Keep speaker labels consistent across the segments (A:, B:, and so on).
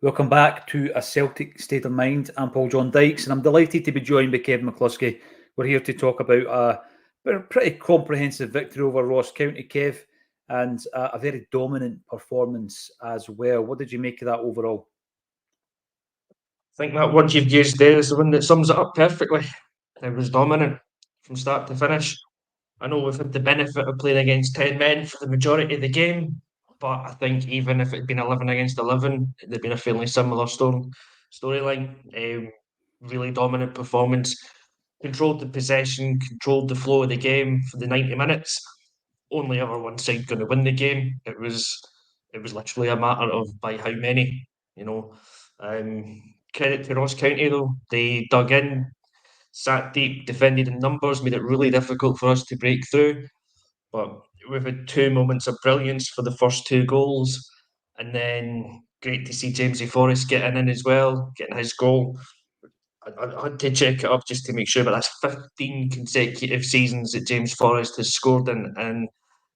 A: Welcome back to A Celtic State of Mind. I'm Paul John Dykes, and I'm delighted to be joined by Kevin McCluskey. We're here to talk about a pretty comprehensive victory over Ross County, Kev, and a very dominant performance as well. What did you make of that overall?
B: I think that word you've used there is the one that sums it up perfectly. It was dominant from start to finish. I know we've had the benefit of playing against 10 men for the majority of the game, but I think even if it had been 11 against 11, it'd have been a fairly similar storyline. Really dominant performance. Controlled the possession, controlled the flow of the game for the 90 minutes. Only ever one side going to win the game. It was literally a matter of by how many, you know. Credit to Ross County though. They dug in, sat deep, defended in numbers, made it really difficult for us to break through. But we've had two moments of brilliance for the first two goals, and then great to see Jamesy Forrest getting in as well, getting his goal. I had to check it up just to make sure, but that's 15 consecutive seasons that James Forrest has scored in, and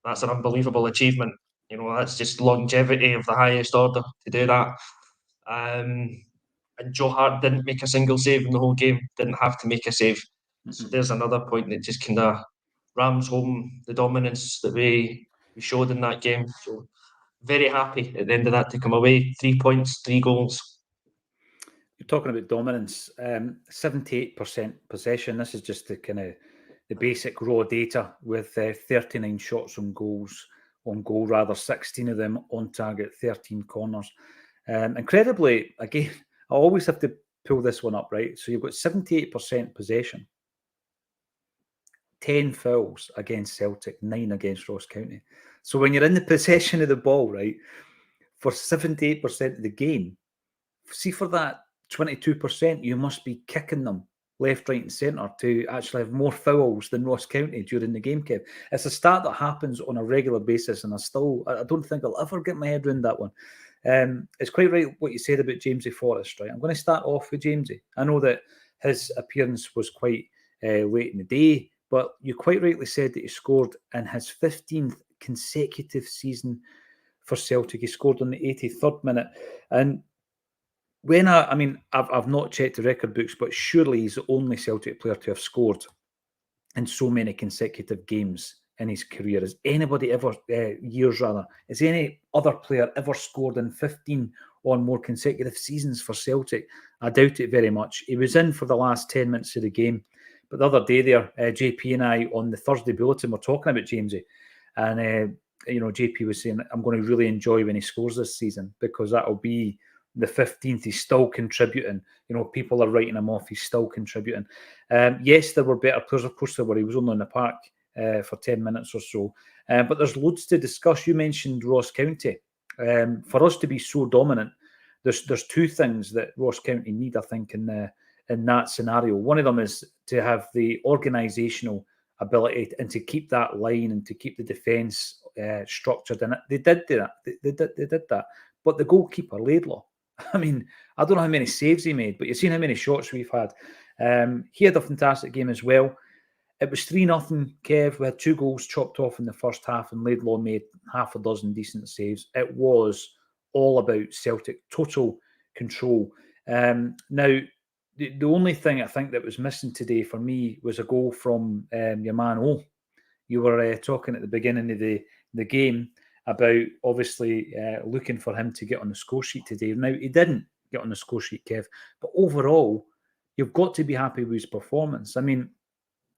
B: that's an unbelievable achievement. That's just longevity of the highest order to do that. Um, and Joe Hart didn't make a single save in the whole game, didn't have to make a save. So there's another point that just kind of rams home the dominance that we showed in that game. So very happy at the end of that to come away. 3 points, 3 goals.
A: You're talking about dominance, 78% possession. This is just the basic raw data with 39 shots on goal rather, 16 of them on target, 13 corners. Incredibly, again, I always have to pull this one up, right? So you've got 78% possession, 10 fouls against Celtic, 9 against Ross County. So when you're in the possession of the ball, right, for 78% of the game, see for that 22%, you must be kicking them left, right, and centre to actually have more fouls than Ross County during the game, Kev. It's a stat that happens on a regular basis, and I don't think I'll ever get my head around that one. It's quite right what you said about Jamesy Forrest, right? I'm going to start off with Jamesy. I know that his appearance was quite late in the day, but you quite rightly said that he scored in his 15th consecutive season for Celtic. He scored on the 83rd minute, and I've not checked the record books, but surely he's the only Celtic player to have scored in so many consecutive games in his career. Has anybody ever, has any other player ever scored in 15 or more consecutive seasons for Celtic? I doubt it very much. He was in for the last 10 minutes of the game. But the other day there, JP and I on the Thursday Bulletin were talking about Jamesy. And, JP was saying, I'm going to really enjoy when he scores this season because that'll be the 15th. He's still contributing. People are writing him off. He's still contributing. Yes, there were better players. Of course, there were. He was only in the park for 10 minutes or so. But there's loads to discuss. You mentioned Ross County. For us to be so dominant, there's two things that Ross County need, I think, in that scenario. One of them is to have the organisational ability and to keep that line and to keep the defence structured. And they did do that. They did that. But the goalkeeper, Laidlaw, I mean, I don't know how many saves he made, but you've seen how many shots we've had. He had a fantastic game as well. It was 3-0, Kev. We had 2 goals chopped off in the first half, and Laidlaw made half a dozen decent saves. It was all about Celtic, total control. Now, the only thing I think that was missing today for me was a goal from your man, Oh. You were talking at the beginning of the game about obviously looking for him to get on the score sheet today. Now, he didn't get on the score sheet, Kev, but overall, you've got to be happy with his performance. I mean,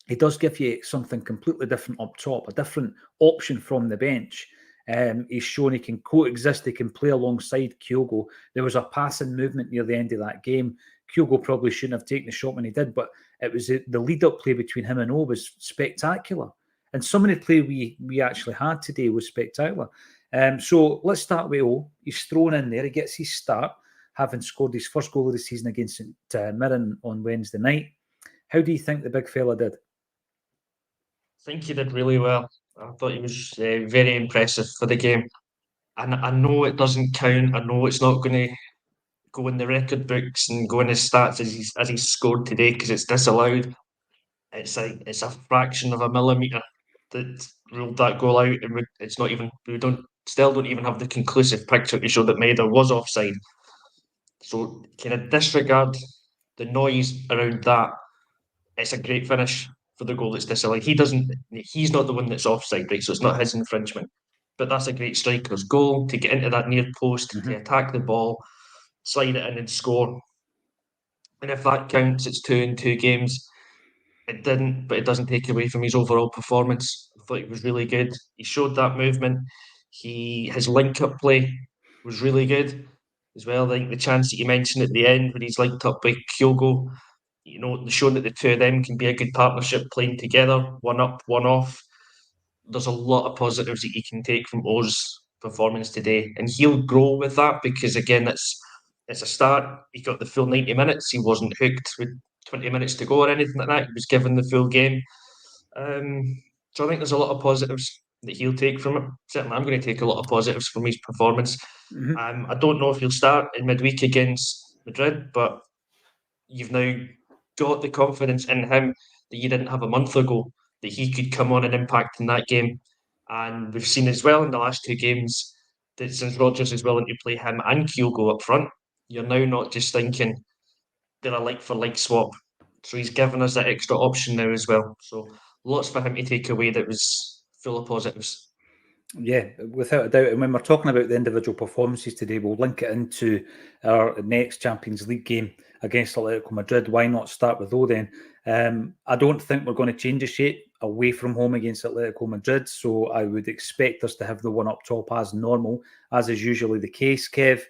A: he does give you something completely different up top, a different option from the bench. He's shown he can coexist, he can play alongside Kyogo. There was a passing movement near the end of that game. Kyogo probably shouldn't have taken the shot when he did, but it was the lead-up play between him and O was spectacular. And some of the play we actually had today was spectacular. So let's start with O. He's thrown in there. He gets his start, having scored his first goal of the season against St Mirren on Wednesday night. How do you think the big fella did?
B: I think he did really well. I thought he was very impressive for the game. And I know it doesn't count. I know it's not going to go in the record books and go in his stats as he's scored today because it's disallowed. It's a fraction of a millimetre that ruled that goal out, and it's not even we don't even have the conclusive picture to show that Maeda was offside. So kind of disregard the noise around that. It's a great finish for the goal that's disallowed. He's not the one that's offside, right? So it's not his infringement. But that's a great striker's goal to get into that near post, to attack the ball, slide it in and score. And if that counts, it's 2 in 2 games. It didn't, but it doesn't take away from his overall performance. I thought he was really good. He showed that movement. His link-up play was really good as well. I think the chance that you mentioned at the end when he's linked up with Kyogo, showing that the two of them can be a good partnership playing together, one up, one off. There's a lot of positives that you can take from Oh's performance today, and he'll grow with that because again, it's a start. He got the full 90 minutes. He wasn't hooked with 20 minutes to go or anything like that. He was given the full game. So I think there's a lot of positives that he'll take from it. Certainly, I'm going to take a lot of positives from his performance. I don't know if he'll start in midweek against Madrid, but you've now got the confidence in him that you didn't have a month ago that he could come on and impact in that game. And we've seen as well in the last 2 games that since Rodgers is willing to play him and Kyogo up front, you're now not just thinking they're a like for like swap. So he's given us that extra option now as well. So lots for him to take away that was full of positives.
A: Yeah, without a doubt. And when we're talking about the individual performances today, we'll link it into our next Champions League game against Atletico Madrid. Why not start with O then? I don't think we're going to change the shape away from home against Atletico Madrid. So I would expect us to have the one up top as normal, as is usually the case, Kev.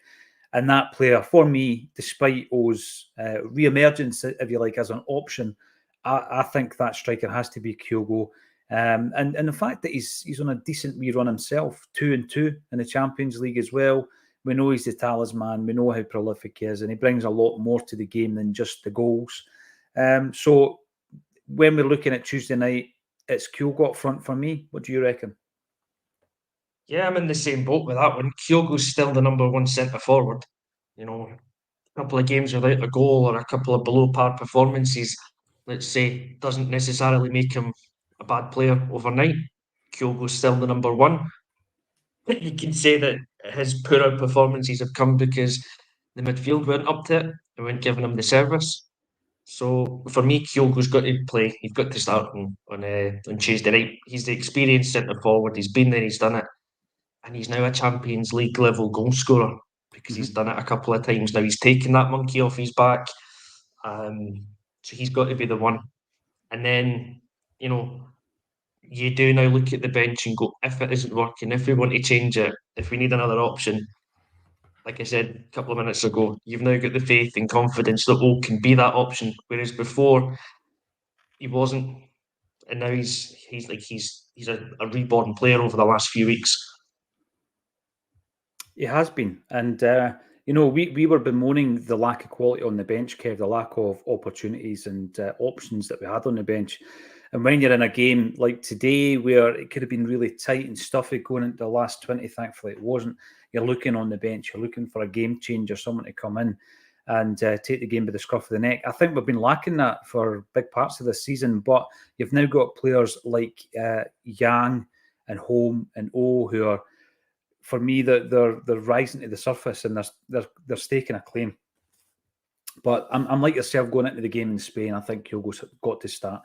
A: And that player, for me, despite O's re-emergence, if you like, as an option, I think that striker has to be Kyogo. And the fact that he's on a decent wee run himself, 2 and 2 in the Champions League as well. We know he's the talisman. We know how prolific he is, and he brings a lot more to the game than just the goals. So when we're looking at Tuesday night, it's Kyogo up front for me. What do you reckon?
B: Yeah, I'm in the same boat with that one. Kyogo's still the number one centre forward. A couple of games without a goal or a couple of below par performances, let's say, doesn't necessarily make him a bad player overnight. Kyogo's still the number one. You can say that his poorer performances have come because the midfield weren't up to it. They weren't giving him the service. So for me, Kyogo's got to play. He's got to start on Tuesday night. He's the experienced centre forward. He's been there. He's done it, and he's now a Champions League level goal scorer because he's done it a couple of times now. He's taken that monkey off his back, so he's got to be the one. And then you do now look at the bench and go, if it isn't working, if we want to change it, if we need another option, like I said a couple of minutes ago, you've now got the faith and confidence that O can be that option. Whereas before he wasn't, and now he's a reborn player over the last few weeks.
A: He has been, and we were bemoaning the lack of quality on the bench, Kev, the lack of opportunities and options that we had on the bench. And when you're in a game like today, where it could have been really tight and stuffy going into the last 20, thankfully it wasn't. You're looking on the bench, you're looking for a game changer, someone to come in and take the game by the scruff of the neck. I think we've been lacking that for big parts of this season, but you've now got players like Yang and Home and O who are, for me, they're rising to the surface and they're staking a claim. But I'm like yourself going into the game in Spain. I think Kyogo's got to start.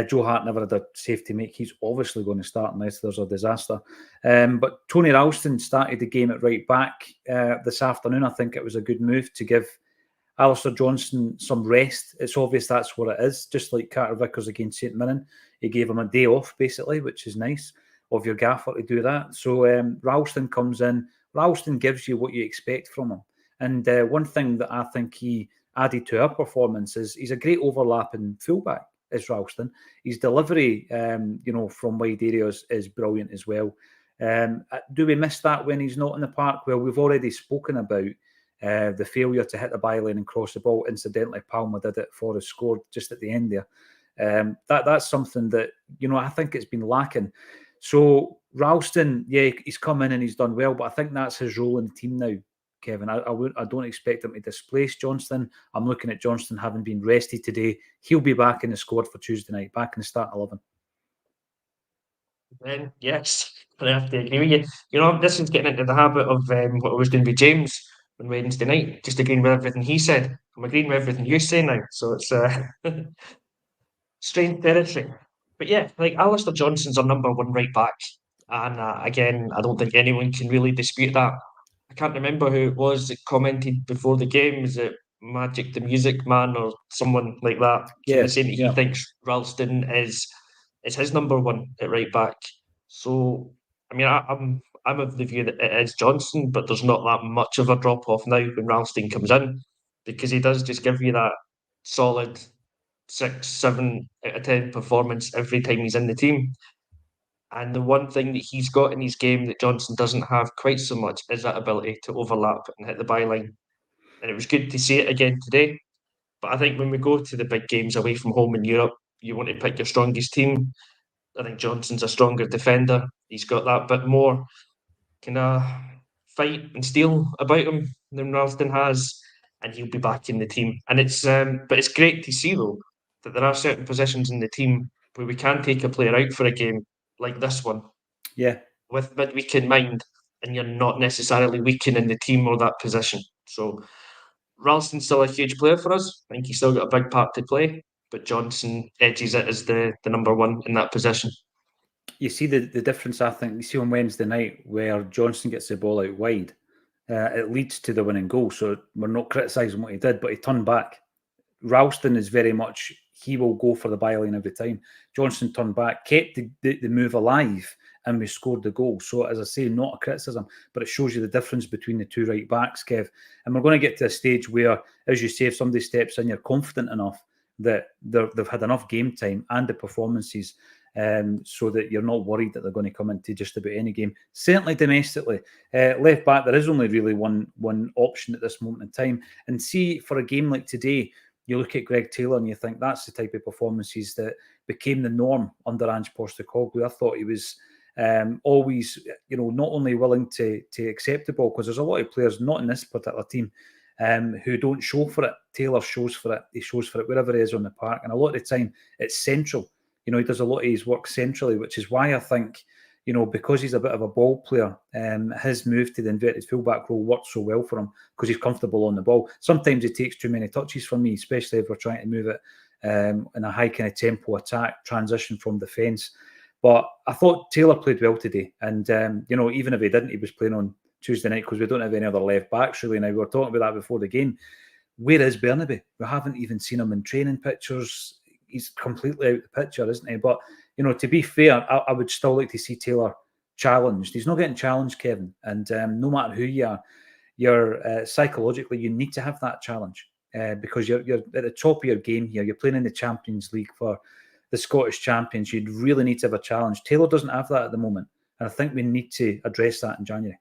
A: Joe Hart never had a save to make. He's obviously going to start unless there's a disaster. But Tony Ralston started the game at right back this afternoon. I think it was a good move to give Alistair Johnston some rest. It's obvious that's what it is. Just like Carter Vickers against St Mirren, he gave him a day off basically, which is nice of your gaffer to do that. So Ralston comes in. Ralston gives you what you expect from him. And one thing that I think he added to our performance is he's a great overlapping fullback, is Ralston. His delivery, from wide areas is brilliant as well. Do we miss that when he's not in the park? Well, we've already spoken about the failure to hit the byline and cross the ball. Incidentally, Palmer did it. Forrest scored just at the end there. That's something that, I think it's been lacking. So Ralston, yeah, he's come in and he's done well, but I think that's his role in the team now, Kevin. I don't expect him to displace Johnston. I'm looking at Johnston having been rested today. He'll be back in the squad for Tuesday night, back in the start 11.
B: Yes, I have to agree with you. This is getting into the habit of what I was doing with James, on Wednesday night, just agreeing with everything he said. I'm agreeing with everything you say now, so it's strange territory. But yeah, like Alistair Johnson's our number one right back, and again, I don't think anyone can really dispute that. I can't remember who it was that commented before the game. Is it Magic the Music Man or someone like that? Kind
A: Yeah,
B: of saying that he
A: yeah.
B: thinks Ralston is his number one at right back. So I mean, I'm of the view that it is Johnson, but there's not that much of a drop off now when Ralston comes in, because he does just give you that solid 6, 7 out of 10 performance every time he's in the team. And the one thing that he's got in his game that Johnson doesn't have quite so much is that ability to overlap and hit the byline. And it was good to see it again today. But I think when we go to the big games away from home in Europe, you want to pick your strongest team. I think Johnson's a stronger defender. He's got that bit more kind of fight and steel about him than Ralston has, and he'll be back in the team. And but it's great to see though that there are certain positions in the team where we can take a player out for a game like this one,
A: Yeah,
B: with midweek in mind, and you're not necessarily weakening the team or that position. So Ralston's still a huge player for us. I think he's still got a big part to play, but Johnson edges it as the number one in that position.
A: you see the difference, I think, you see on Wednesday night where Johnson gets the ball out wide. It leads to the winning goal. So we're not criticising what he did, but he turned back. Ralston is very much, he will go for the byline every time. Johnson turned back, kept the move alive, and we scored the goal. So, as I say, not a criticism, but it shows you the difference between the two right backs, Kev. And we're going to get to a stage where, as you say, if somebody steps in, you're confident enough that they've had enough game time and the performances so that you're not worried that they're going to come into just about any game. Certainly domestically. Left back, there is only really one option at this moment in time. And see, for a game like today, you look at Greg Taylor and you think that's the type of performances that became the norm under Ange Postecoglou. I thought he was always, not only willing to accept the ball, because there's a lot of players, not in this particular team, who don't show for it. Taylor shows for it. He shows for it wherever he is on the park. And a lot of the time, it's central. He does a lot of his work centrally, which is why I think, because he's a bit of a ball player, his move to the inverted fullback role works so well for him because he's comfortable on the ball. Sometimes he takes too many touches from me, especially if we're trying to move it in a high kind of tempo attack, transition from defence. But I thought Taylor played well today. And, even if he didn't, he was playing on Tuesday night because we don't have any other left backs really now. We were talking about that before the game. Where is Bernabe? We haven't even seen him in training pictures. He's completely out of the picture, isn't he? But, to be fair, I would still like to see Taylor challenged. He's not getting challenged, Kevin. And no matter who you are, you're psychologically, you need to have that challenge because you're at the top of your game here. You're playing in the Champions League for the Scottish champions. You'd really need to have a challenge. Taylor doesn't have that at the moment. And I think we need to address that in January.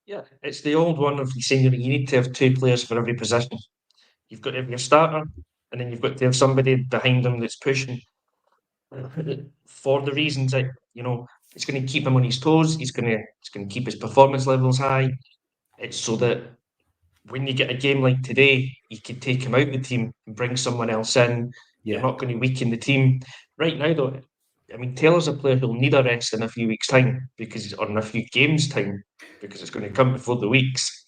B: Yeah, it's the old one of saying that you need to have 2 players for every position. You've got to have your starter, and then you've got to have somebody behind him that's pushing for the reasons that it's going to keep him on his toes. It's going to keep his performance levels high. It's so that when you get a game like today, you can take him out of the team and bring someone else in.
A: Yeah.
B: You're not going to weaken the team. Right now, though, I mean, Taylor's a player who'll need a rest in a few weeks' time or in a few games' time, because it's going to come before the weeks.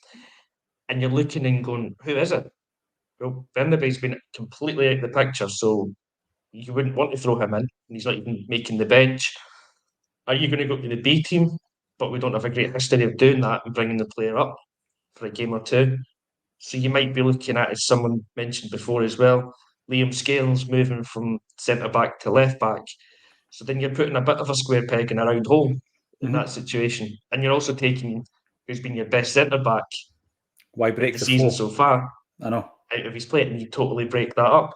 B: And you're looking and going, who is it? Well, Bernabe's been completely out of the picture, so you wouldn't want to throw him in, and he's not even making the bench. Are you going to go to the B team? But we don't have a great history of doing that and bringing the player up for a game or two. So you might be looking at, as someone mentioned before as well, Liam Scales moving from centre back to left back. So then you're putting a bit of a square peg in a round hole in that situation. And you're also taking who's been your best centre back
A: Why break
B: the season so far
A: I know.
B: out of his plate, and you totally break that up.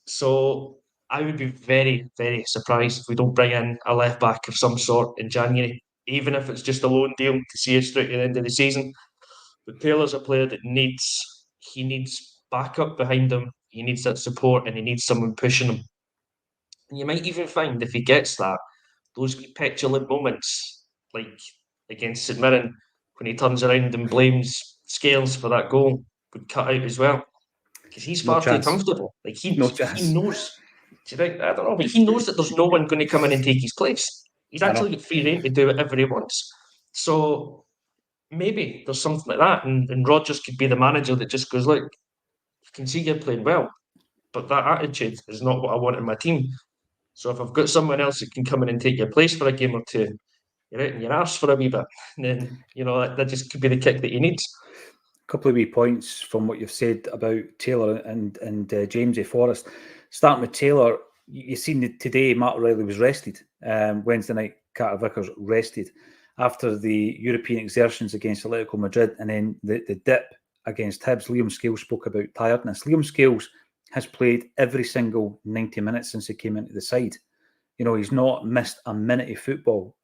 B: So I would be very, very surprised if we don't bring in a left back of some sort in January, even if it's just a loan deal to see us through to the end of the season. But Taylor's a player that needs backup behind him. He needs that support, and he needs someone pushing him. And you might even find, if he gets that, those wee petulant moments, like against St Mirren, when he turns around and blames Scales for that goal, would cut out as well. Because he's far too comfortable. Like he knows. Do you think? I don't know, but he knows that there's no one going to come in and take his place. He's actually got free rein to do whatever he wants. So maybe there's something like that, and Rodgers could be the manager that just goes, look, I can see you're playing well, but that attitude is not what I want in my team. So if I've got someone else that can come in and take your place for a game or two, you're out in your arse for a wee bit. And then, that just could be the kick that he needs.
A: A couple of wee points from what you've said about Taylor and Jamesy Forrest. Starting with Taylor, you've seen today Matt O'Reilly was rested. Wednesday night, Carter Vickers rested after the European exertions against Atletico Madrid, and then the dip against Hibs. Liam Scales spoke about tiredness. Liam Scales has played every single 90 minutes since he came into the side. He's not missed a minute of football.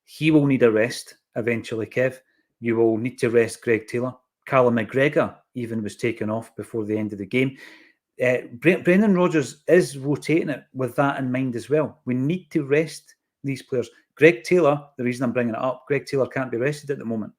A: He will need a rest eventually, Kev. You will need to rest Greg Taylor. Callum McGregor even was taken off before the end of the game. Brendan Rodgers is rotating it with that in mind as well. We need to rest these players. Greg Taylor, the reason I'm bringing it up, Greg Taylor can't be rested at the moment.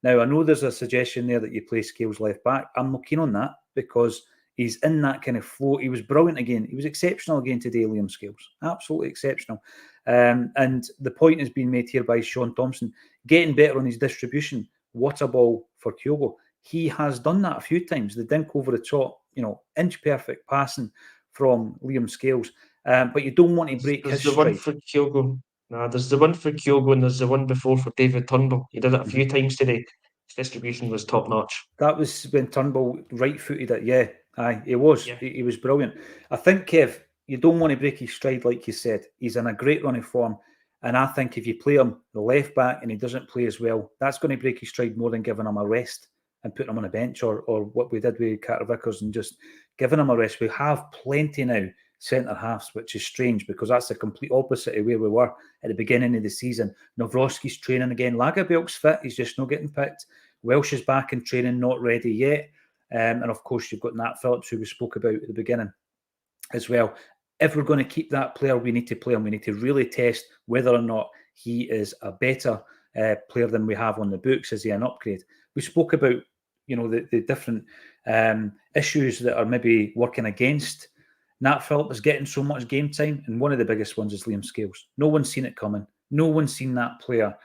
A: Now, I know there's a suggestion there that you play Scales left back. I'm not keen on that because he's in that kind of flow. He was brilliant again. He was exceptional again today, Liam Scales. Absolutely exceptional. And the point is being made here by Sean Thompson, getting better on his distribution. What a ball for Kyogo. He has done that a few times. The dink over the top, inch perfect passing from Liam Scales. But you don't want to break his stride.
B: One for Kyogo. There's the one for Kyogo and there's the one before for David Turnbull. He did it a few times today. His distribution was top notch.
A: That was when Turnbull right-footed it. Yeah, aye, he was. Yeah. He was brilliant. I think, Kev, you don't want to break his stride, like you said. He's in a great run of form. And I think if you play him the left back and he doesn't play as well, that's going to break his stride more than giving him a rest and putting him on a bench or what we did with Carter Vickers and just giving him a rest. We have plenty now centre-halves, which is strange because that's the complete opposite of where we were at the beginning of the season. Nawrocki's training again. Lagerbielke's fit. He's just not getting picked. Welsh is back in training, not ready yet. And of course, you've got Nat Phillips, who we spoke about at the beginning as well. If we're going to keep that player, we need to play him. We need to really test whether or not he is a better player than we have on the books. Is he an upgrade? We spoke about, the different issues that are maybe working against Nat Phillips getting so much game time. And one of the biggest ones is Liam Scales. No one's seen it coming. No one's seen that player.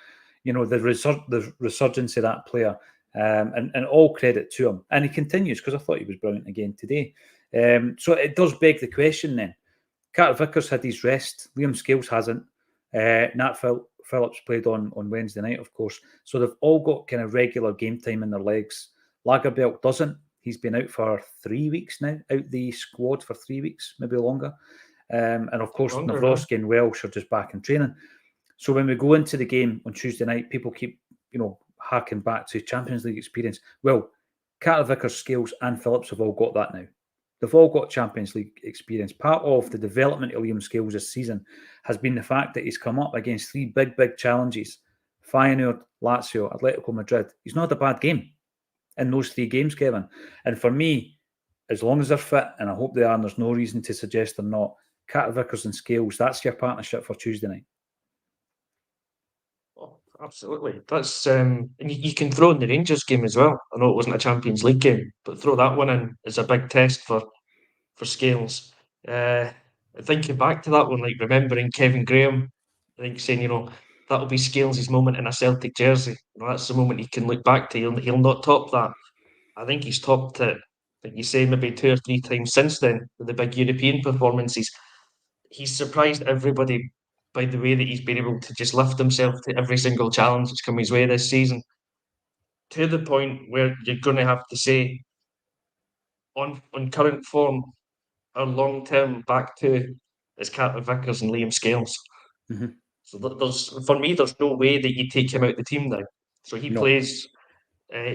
A: The resurgence of that player. And all credit to him. And he continues because I thought he was brilliant again today. So it does beg the question then. Carter Vickers had his rest. Liam Scales hasn't. Nat Phillips played on Wednesday night, of course. So they've all got kind of regular game time in their legs. Lagerbielke doesn't. He's been out for 3 weeks now, out the squad for 3 weeks, maybe longer. And of course, Nawrocki and Welsh are just back in training. So when we go into the game on Tuesday night, people keep, harking back to Champions League experience. Well, Carter Vickers, Scales and Phillips have all got that now. They've all got Champions League experience. Part of the development of Liam Scales this season has been the fact that he's come up against 3 big challenges. Feyenoord, Lazio, Atletico Madrid. He's not had a bad game in those 3 games, Kevin. And for me, as long as they're fit, and I hope they are, and there's no reason to suggest they're not, Carter Vickers and Scales, that's your partnership for Tuesday night.
B: Oh, absolutely. That's and you can throw in the Rangers game as well. I know it wasn't a Champions League game, but throw that one in as a big test for Scales. Thinking back to that one, like remembering Kevin Graham, I think saying, that'll be Scales' moment in a Celtic jersey. That's the moment he can look back to. He'll not top that. I think he's topped it, like you say, maybe 2 or 3 times since then with the big European performances. He's surprised everybody by the way that he's been able to just lift himself to every single challenge that's come his way this season, to the point where you're going to have to say, on current form, our long-term back two is Carter Vickers and Liam Scales.
A: Mm-hmm.
B: So for me, there's no way that you take him out the team now. So he plays.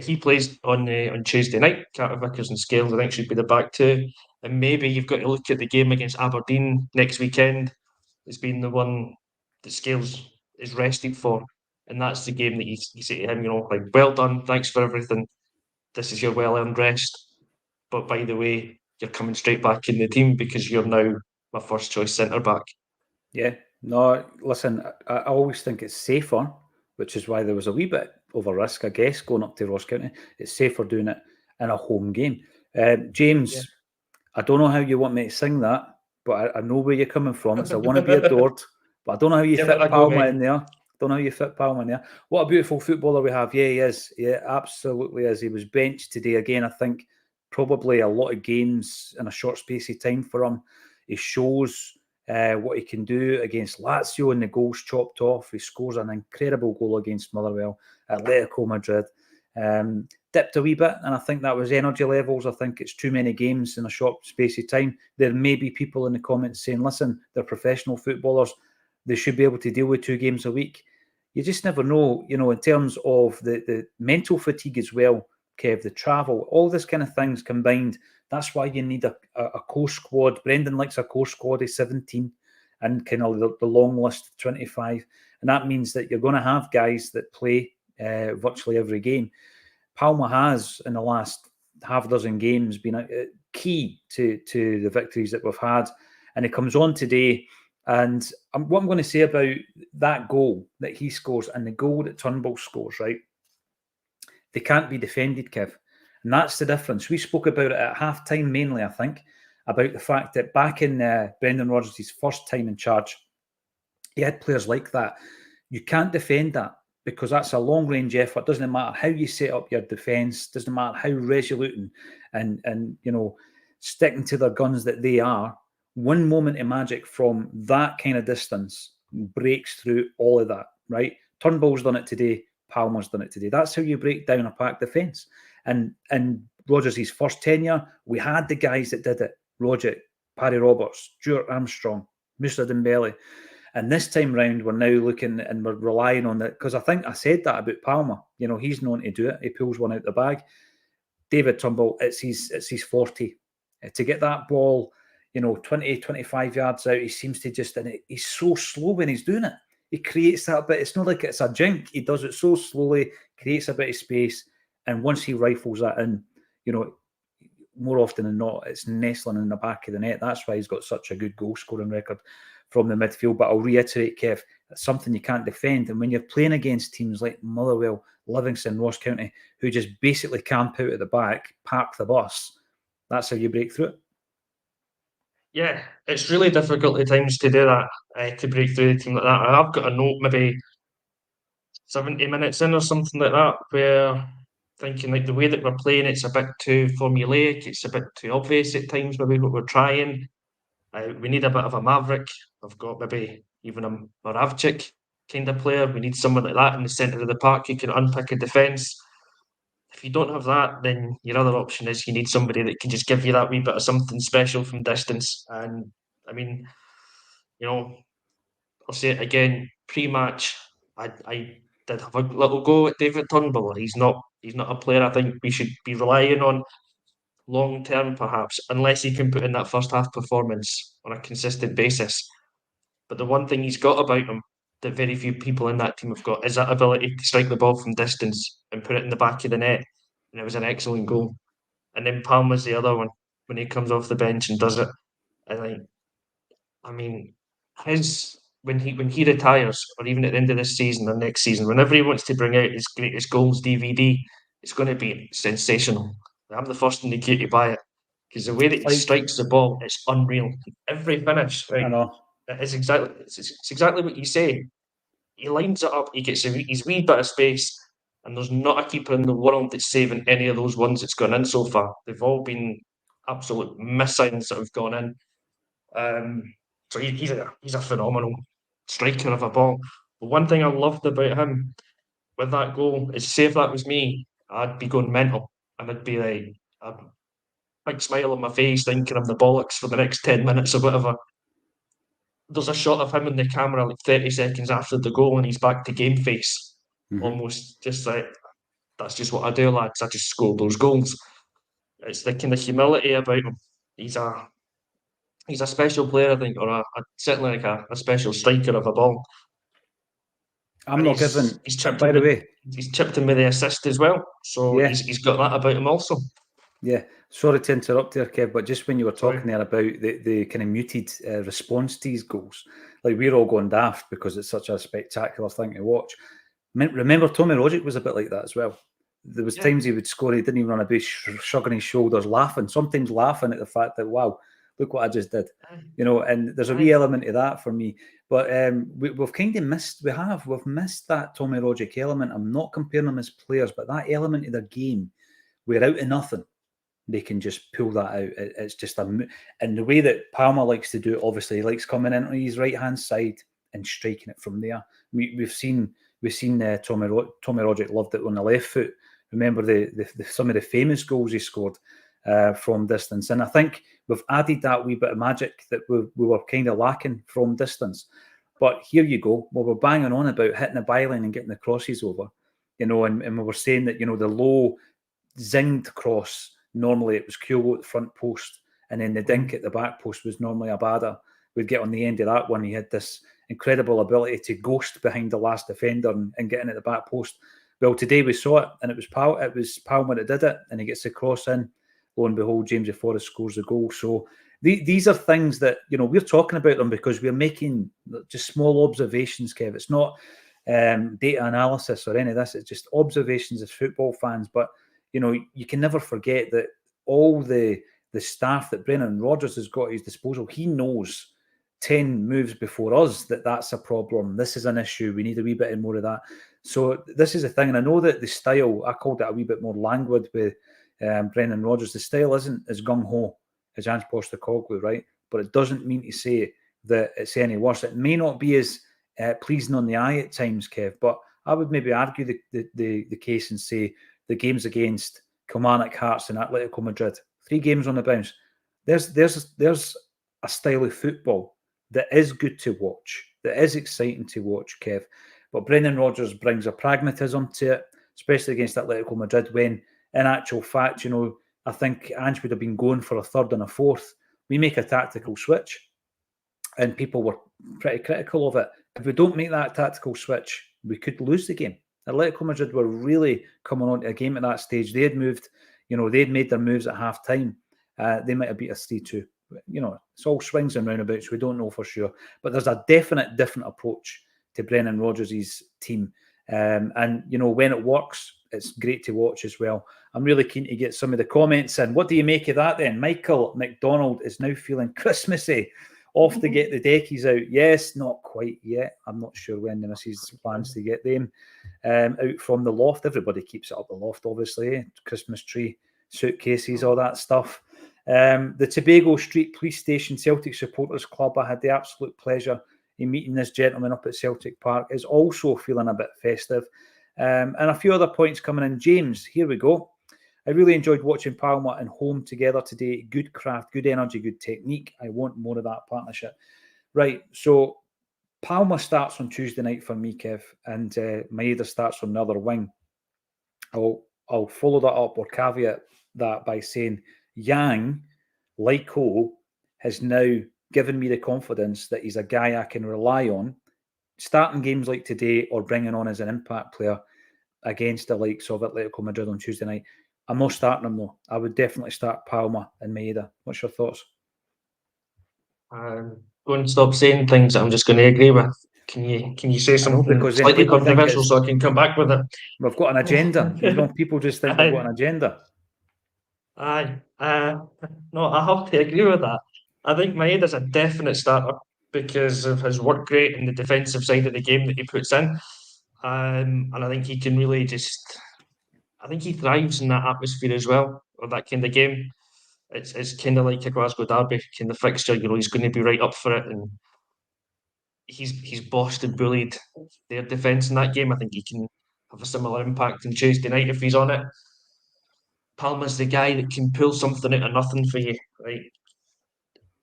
B: He plays on Tuesday night. Carter Vickers and Scales, I think, should be the back two. And maybe you've got to look at the game against Aberdeen next weekend. It's been the one that Scales is rested for, and that's the game that you say to him, like, well done, thanks for everything. This is your well-earned rest. But by the way, you're coming straight back in the team because you're now my first choice centre back.
A: Yeah, no, listen, I always think it's safer, which is why there was a wee bit of a risk, I guess, going up to Ross County. It's safer doing it in a home game. James, I don't know how you want me to sing that, but I know where you're coming from. It's I want to be adored, but I don't know how you fit Palma in there. Don't know how you fit Palmer there. What a beautiful footballer we have. Yeah, he is. Yeah, absolutely is. He was benched today again. I think probably a lot of games in a short space of time for him. He shows what he can do against Lazio and the goals chopped off. He scores an incredible goal against Motherwell, Atletico Madrid. Dipped a wee bit, and I think that was energy levels. I think it's too many games in a short space of time. There may be people in the comments saying, listen, they're professional footballers. They should be able to deal with 2 games a week. You just never know, in terms of the mental fatigue as well, Kev, the travel, all this kind of things combined. That's why you need a core squad. Brendan likes a core squad of 17 and kind of the long list of 25. And that means that you're going to have guys that play virtually every game. Palma has, in the last half dozen games, been a key to the victories that we've had. And it comes on today. And what I'm going to say about that goal that he scores and the goal that Turnbull scores, right? They can't be defended, Kev. And that's the difference. We spoke about it at half-time mainly, I think, about the fact that back in Brendan Rodgers' first time in charge, he had players like that. You can't defend that because that's a long-range effort. Doesn't matter how you set up your defence. Doesn't matter how resolute and sticking to their guns that they are. One moment of magic from that kind of distance breaks through all of that, right? Turnbull's done it today. Palmer's done it today. That's how you break down a packed defence. And Rodgers' first tenure, we had the guys that did it. Rogic, Paddy Roberts, Stuart Armstrong, Moussa Dembele. And this time round, we're now looking and we're relying on that. Because I think I said that about Palmer. He's known to do it. He pulls one out the bag. David Turnbull, it's his 40. To get that ball, 20, 25 yards out, he seems to just, and he's so slow when he's doing it. He creates that bit. It's not like it's a jink. He does it so slowly, creates a bit of space. And once he rifles that in, more often than not, it's nestling in the back of the net. That's why he's got such a good goal scoring record from the midfield. But I'll reiterate, Kev, that's something you can't defend. And when you're playing against teams like Motherwell, Livingston, Ross County, who just basically camp out at the back, park the bus, that's how you break through it.
B: Yeah, it's really difficult at times to do that, to break through a team like that. I've got a note maybe 70 minutes in or something like that, where thinking like the way that we're playing, it's a bit too formulaic, it's a bit too obvious at times, maybe what we're trying. We need a bit of a maverick. I've got maybe even a Moravchik kind of player. We need someone like that in the centre of the park who can unpick a defence. If you don't have that, then your other option is you need somebody that can just give you that wee bit of something special from distance. And I mean, I'll say it again, pre-match, I did have a little go at David Turnbull. He's not a player I think we should be relying on long term, perhaps, unless he can put in that first half performance on a consistent basis. But the one thing he's got about him that very few people in that team have got is that ability to strike the ball from distance and put it in the back of the net. And it was an excellent goal. And then Palmer's the other one when he comes off the bench and does it. And I mean, his when he retires, or even at the end of this season or next season, whenever he wants to bring out his greatest goals DVD, it's going to be sensational. I'm the first in the queue to buy it because the way that he strikes the ball, it's unreal. Every finish, right?
A: I know.
B: It's exactly what you say. He lines it up. He gets his wee bit of space, and there's not a keeper in the world that's saving any of those ones that's gone in so far. They've all been absolute missings that have gone in. So he's a phenomenal striker of a ball. But one thing I loved about him with that goal is, say if that was me, I'd be going mental, and I'd be like a big smile on my face, thinking I'm the bollocks for the next 10 minutes or whatever. There's a shot of him in the camera like 30 seconds after the goal, and he's back to game face, almost just like, that's just what I do, lads. I just score those goals. It's the kind of humility about him. He's a special player, I think, or certainly like a special striker of a ball.
A: I'm not giving.
B: He's chipped
A: By the way,
B: he's chipped in with the assist as well, so
A: yeah.
B: he's got that about him also.
A: Yeah, sorry to interrupt there, Kev, but just when you were talking there about the kind of muted response to his goals, like we're all going daft because it's such a spectacular thing to watch. Remember, Tommy Rogic was a bit like that as well. There was times he would score, he didn't even run a bit, shrugging his shoulders, laughing, sometimes laughing at the fact that, wow, look what I just did.
B: Aye.
A: And there's a wee element of that for me. But we've kind of missed, we've missed that Tommy Rodgers element. I'm not comparing them as players, but that element of their game, we're out of nothing. They can just pull that out. It's just and the way that Palmer likes to do it, obviously, he likes coming in on his right-hand side and striking it from there. We've seen Tommy Rodgers loved it on the left foot. Remember some of the famous goals he scored from distance. And I think we've added that wee bit of magic that we were kind of lacking from distance. But here you go. Well, we're banging on about hitting the byline and getting the crosses over, and we were saying that, the low zinged cross, normally it was Kyogo at the front post, and then the dink at the back post was normally Abada. We'd get on the end of that one. He had this incredible ability to ghost behind the last defender and get in at the back post. Well, today we saw it, and it was Palmer that did it, and he gets the cross in. Lo and behold, James Forrest scores the goal. So these are things that, we're talking about them because we're making just small observations, Kev. It's not data analysis or any of this. It's just observations as football fans. But, you can never forget that all the staff that Brendan Rodgers has got at his disposal, he knows 10 moves before us that's a problem. This is an issue. We need a wee bit more of that. So this is a thing. And I know that the style, I called it a wee bit more languid with Brendan Rodgers. The style isn't as gung-ho as Ange Postecoglou, right? But it doesn't mean to say that it's any worse. It may not be as pleasing on the eye at times, Kev, but I would maybe argue the case and say the games against Kilmarnock, Hearts and Atletico Madrid, 3 games on the bounce, there's a style of football that is good to watch, that is exciting to watch, Kev. But Brendan Rodgers brings a pragmatism to it, especially against Atletico Madrid, when in actual fact, I think Ange would have been going for a third and a fourth. We make a tactical switch, and people were pretty critical of it. If we don't make that tactical switch, we could lose the game. Atletico Madrid were really coming on to a game at that stage. They had moved, they'd made their moves at half time. They might have beat us 3-2. It's all swings and roundabouts. We don't know for sure. But there's a definite different approach to Brendan Rodgers' team. And, when it works, it's great to watch as well. I'm really keen to get some of the comments in. What do you make of that then? Michael McDonald is now feeling Christmassy. Off to get the deckies out. Yes, not quite yet. I'm not sure when the missus plans to get them out from the loft. Everybody keeps it up the loft, obviously. Christmas tree, suitcases, all that stuff. The Tobago Street Police Station Celtic Supporters Club, I had the absolute pleasure in meeting this gentleman up at Celtic Park, is also feeling a bit festive. And a few other points coming in. James, here we go. I really enjoyed watching Palma and Home together today. Good craft, good energy, good technique. I want more of that partnership. Right, so Palma starts on Tuesday night for me, Kev, and Maeda starts on the other wing. I'll follow that up or caveat that by saying Yang, like Ho, has now given me the confidence that he's a guy I can rely on, starting games like today or bringing on as an impact player against the likes of Atletico Madrid on Tuesday night. I'm not starting him though. I would definitely start Palma and Maeda. What's your thoughts?
B: Go and stop saying things that I'm just going to agree with. Can you say something slightly controversial so I can come back with it?
A: We've got an agenda. People just think we've got an agenda.
B: Aye. No, I have to agree with that. I think Maeda's a definite starter because of his work rate and the defensive side of the game that he puts in. And I think he can really I think he thrives in that atmosphere as well, or that kind of game. It's kind of like a Glasgow derby kind of fixture. He's going to be right up for it, and he's bossed and bullied their defence in that game. I think he can have a similar impact on Tuesday night if he's on it. Palmer's the guy that can pull something out of nothing for you, right?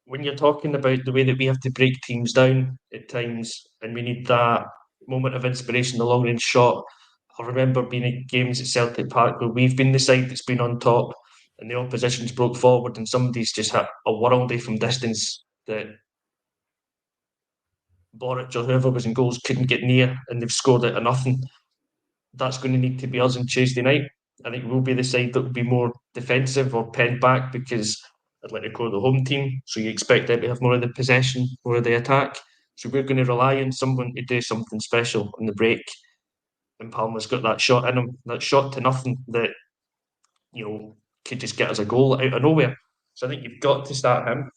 B: When you're talking about the way that we have to break teams down at times, and we need that moment of inspiration, the long range shot. I remember being at games at Celtic Park where we've been the side that's been on top, and the opposition's broke forward, and somebody's just hit a worldie from distance that Boric or whoever was in goals couldn't get near, and they've scored it or nothing. That's going to need to be us on Tuesday night. I think we'll be the side that will be more defensive or penned back because Atletico are the home team, so you expect them to have more of the possession, more of the attack. So we're going to rely on someone to do something special on the break. And Palmer's got that shot in him, that shot to nothing that, could just get us a goal out of nowhere. So I think you've got to start him.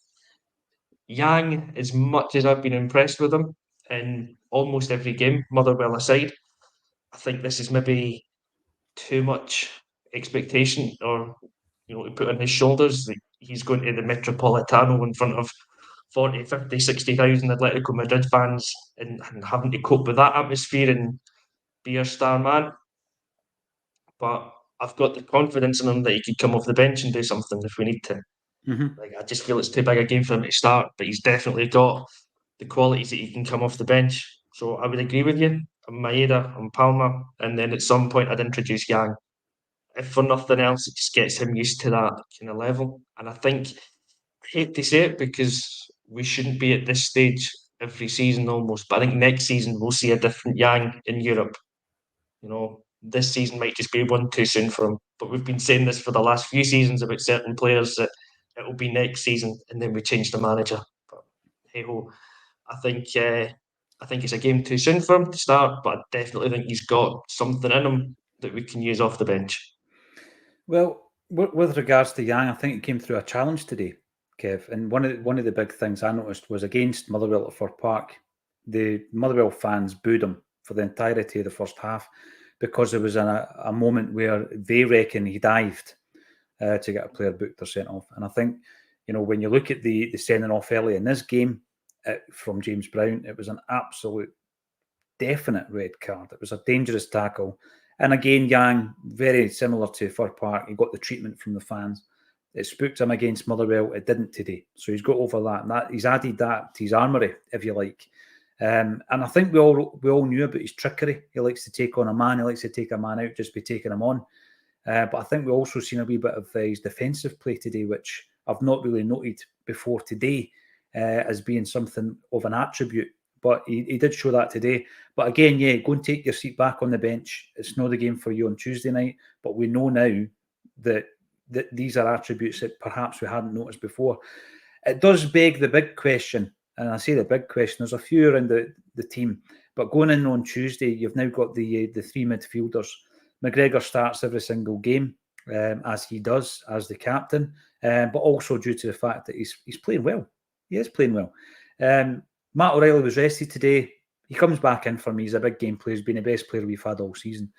B: Yang, as much as I've been impressed with him in almost every game, Motherwell aside, I think this is maybe too much expectation or to put on his shoulders. Like, he's going to the Metropolitano in front of 40, 50, 60,000 Atletico Madrid fans and having to cope with that atmosphere and be a star man. But I've got the confidence in him that he could come off the bench and do something if we need to. Like, I just feel it's too big a game for him to start, but he's definitely got the qualities that he can come off the bench. So I would agree with you. I'm Maeda, I'm Palmer, and then at some point I'd introduce Yang. If for nothing else, it just gets him used to that kind of level. And I think, I hate to say it because we shouldn't be at this stage every season almost, but I think next season we'll see a different Yang in Europe. This season might just be one too soon for him. But we've been saying this for the last few seasons about certain players that it will be next season, and then we change the manager. But hey ho, I think it's a game too soon for him to start. But I definitely think he's got something in him that we can use off the bench.
A: Well, with regards to Yang, I think it came through a challenge today, Kev. And one of the big things I noticed was against Motherwell at Fir Park. The Motherwell fans booed him for the entirety of the first half because there was a moment where they reckon he dived to get a player booked or sent off. And I think, when you look at the sending off early in this game from James Brown, it was an absolute definite red card. It was a dangerous tackle. And again, Yang, very similar to Fir Park, he got the treatment from the fans. It spooked him against Motherwell. It didn't today. So he's got over that. And he's added that to his armoury, if you like. And I think we all knew about his trickery. He likes to take on a man. He likes to take a man out just by taking him on. But I think we've also seen a wee bit of his defensive play today, which I've not really noted before today as being something of an attribute. But he did show that today. But again, yeah, go and take your seat back on the bench. It's not the game for you on Tuesday night. But we know now that these are attributes that perhaps we hadn't noticed before. It does beg the big question, and I say the big question, there's a few around the team. But going in on Tuesday, you've now got the three midfielders. McGregor starts every single game, as he does, as the captain, but also due to the fact that he's playing well. He is playing well. Matt O'Reilly was rested today. He comes back in for me. He's a big game player. He's been the best player we've had all season.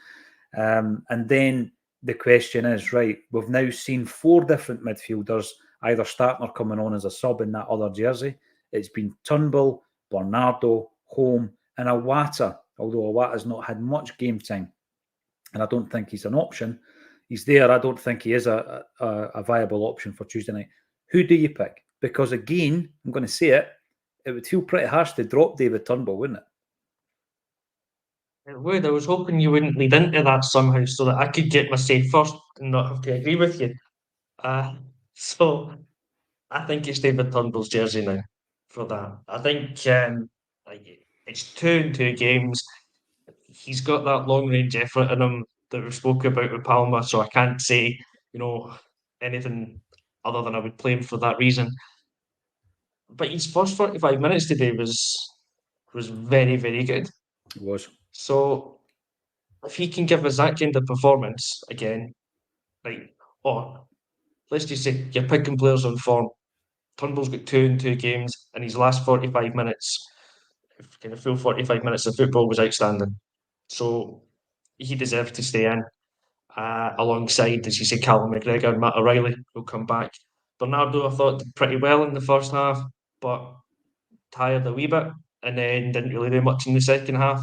A: And then the question is, right, we've now seen four different midfielders either starting or coming on as a sub in that other jersey. It's been Turnbull, Bernardo, Holm, and Iwata, although Iwata's not had much game time. And I don't think he's an option. He's there. I don't think he is a viable option for Tuesday night. Who do you pick? Because again, I'm going to say it would feel pretty harsh to drop David Turnbull, wouldn't it?
B: It would. I was hoping you wouldn't lead into that somehow so that I could get my say first and not have to agree with you. So I think it's David Turnbull's jersey now for that. I think it's 2 games. He's got that long range effort in him that we spoke about with Palmer, so I can't say, anything other than I would play him for that reason. But his first 45 minutes today was very, very good.
A: It was.
B: So if he can give us that kind of performance again, let's just say you're picking players on form. Turnbull's got 2 games, and his last 45 minutes, kind of full 45 minutes of football was outstanding. So he deserves to stay in. Alongside, as you say, Callum McGregor and Matt O'Reilly will come back. Bernardo, I thought, did pretty well in the first half, but tired a wee bit, and then didn't really do much in the second half.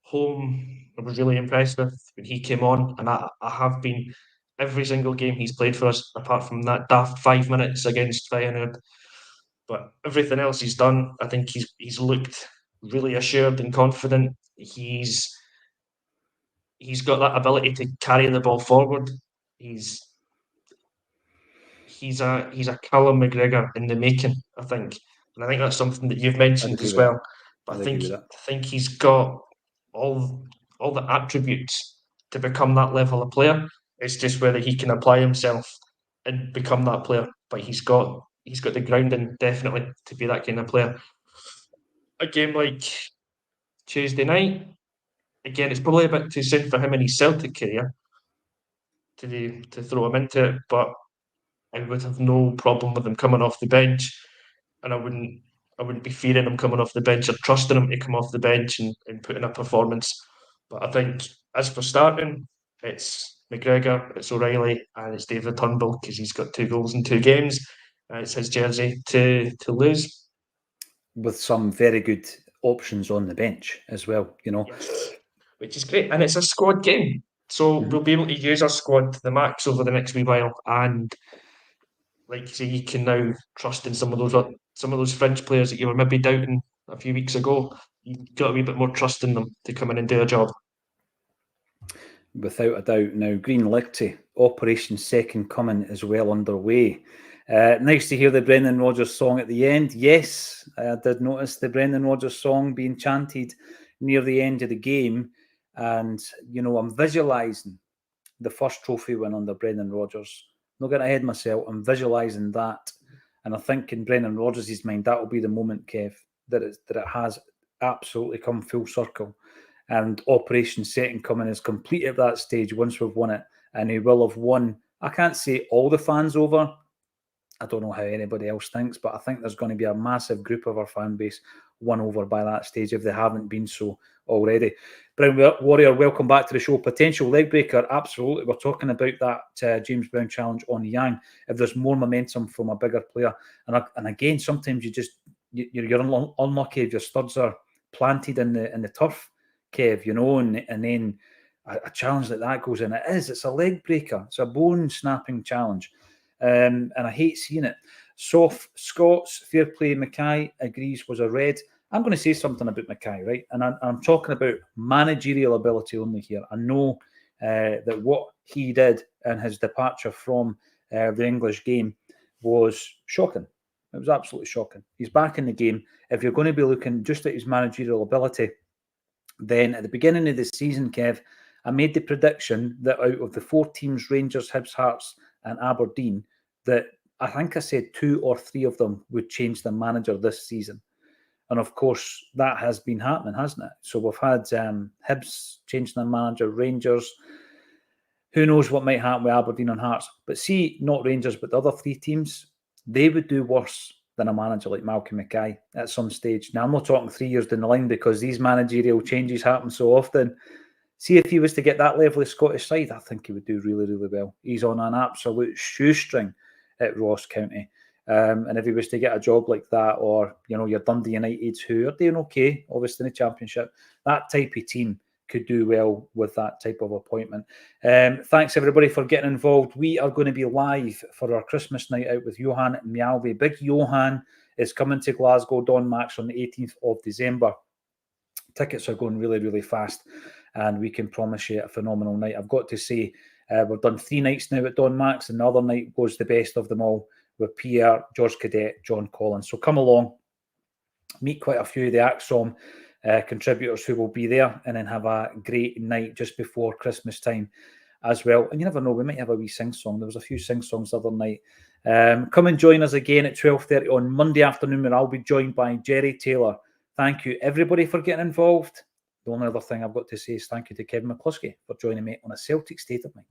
B: Holm, I was really impressed with when he came on, and I have been every single game he's played for us, apart from that daft 5 minutes against Feyenoord. But everything else he's done, I think he's looked really assured and confident. He's got that ability to carry the ball forward. He's a Callum McGregor in the making, I think, and I think that's something that you've mentioned as well. But I think he's got all the attributes to become that level of player. It's just whether he can apply himself and become that player. But he's got the grounding definitely to be that kind of player. A game like Tuesday night, again, it's probably a bit too soon for him in his Celtic career to throw him into it, but I would have no problem with him coming off the bench and I wouldn't be fearing him coming off the bench or trusting him to come off the bench and put in a performance. But I think as for starting, it's McGregor, it's O'Reilly, and it's David Turnbull because he's got 2 goals in 2 games. It's his jersey to lose.
A: With some very good options on the bench as well, you know.
B: Yes, which is great. And it's a squad game. So we'll be able to use our squad to the max over the next wee while. And like you say, you can now trust in some of those French players that you were maybe doubting a few weeks ago. You've got a wee bit more trust in them to come in and do a job.
A: Without a doubt. Now, Green Lichty, Operation Second Coming is well underway. Nice to hear the Brendan Rodgers song at the end. Yes, I did notice the Brendan Rodgers song being chanted near the end of the game. And, you know, I'm visualising the first trophy win under Brendan Rodgers. Not getting ahead of myself. I'm visualising that. And I think in Brendan Rodgers' mind, that will be the moment, Kev, that it has absolutely come full circle. And Operation Second Coming is complete at that stage once we've won it. And he will have won, I can't say all the fans over. I don't know how anybody else thinks, but I think there's going to be a massive group of our fan base won over by that stage if they haven't been so already. Brown Warrior, welcome back to the show. Potential leg breaker, absolutely. We're talking about that James Brown challenge on Yang. If there's more momentum from a bigger player, and again, sometimes you're unlucky if your studs are planted in the turf, Kev, you know, and then a challenge like that goes in. It's a leg breaker. It's a bone snapping challenge. And I hate seeing it. Soft Scots, fair play, Mackay agrees was a red. I'm going to say something about Mackay, right? And I'm talking about managerial ability only here. I know that what he did and his departure from the English game was shocking. It was absolutely shocking. He's back in the game. If you're going to be looking just at his managerial ability, then at the beginning of the season, Kev, I made the prediction that out of the 4 teams, Rangers, Hibs, Hearts and Aberdeen, that I think I said 2 or 3 of them would change the manager this season. And of course, that has been happening, hasn't it? So we've had Hibs changing their manager, Rangers. Who knows what might happen with Aberdeen and Hearts. But see, not Rangers, but the other 3 teams, they would do worse than a manager like Malcolm Mackay at some stage. Now, I'm not talking 3 years down the line because these managerial changes happen so often. See, if he was to get that level of Scottish side, I think he would do really, really well. He's on an absolute shoestring at Ross County. And if he was to get a job like that, or, you know, your Dundee United, who are doing okay, obviously in the Championship, that type of team could do well with that type of appointment. Thanks, everybody, for getting involved. We are going to be live for our Christmas night out with Johan Mjalvi. Big Johan is coming to Glasgow, Don Max, on the 18th of December. Tickets are going really, really fast, and we can promise you a phenomenal night. I've got to say, we've done 3 nights now at Don Max, and the other night was the best of them all with Pierre, George Cadet, John Collins. So come along, meet quite a few of the Acsom contributors who will be there, and then have a great night just before Christmas time as well. And you never know, we might have a wee sing-song. There was a few sing-songs the other night. Come and join us again at 12:30 on Monday afternoon, where I'll be joined by Jerry Taylor. Thank you, everybody, for getting involved. The only other thing I've got to say is thank you to Kevin McCluskey for joining me on A Celtic State of Mind.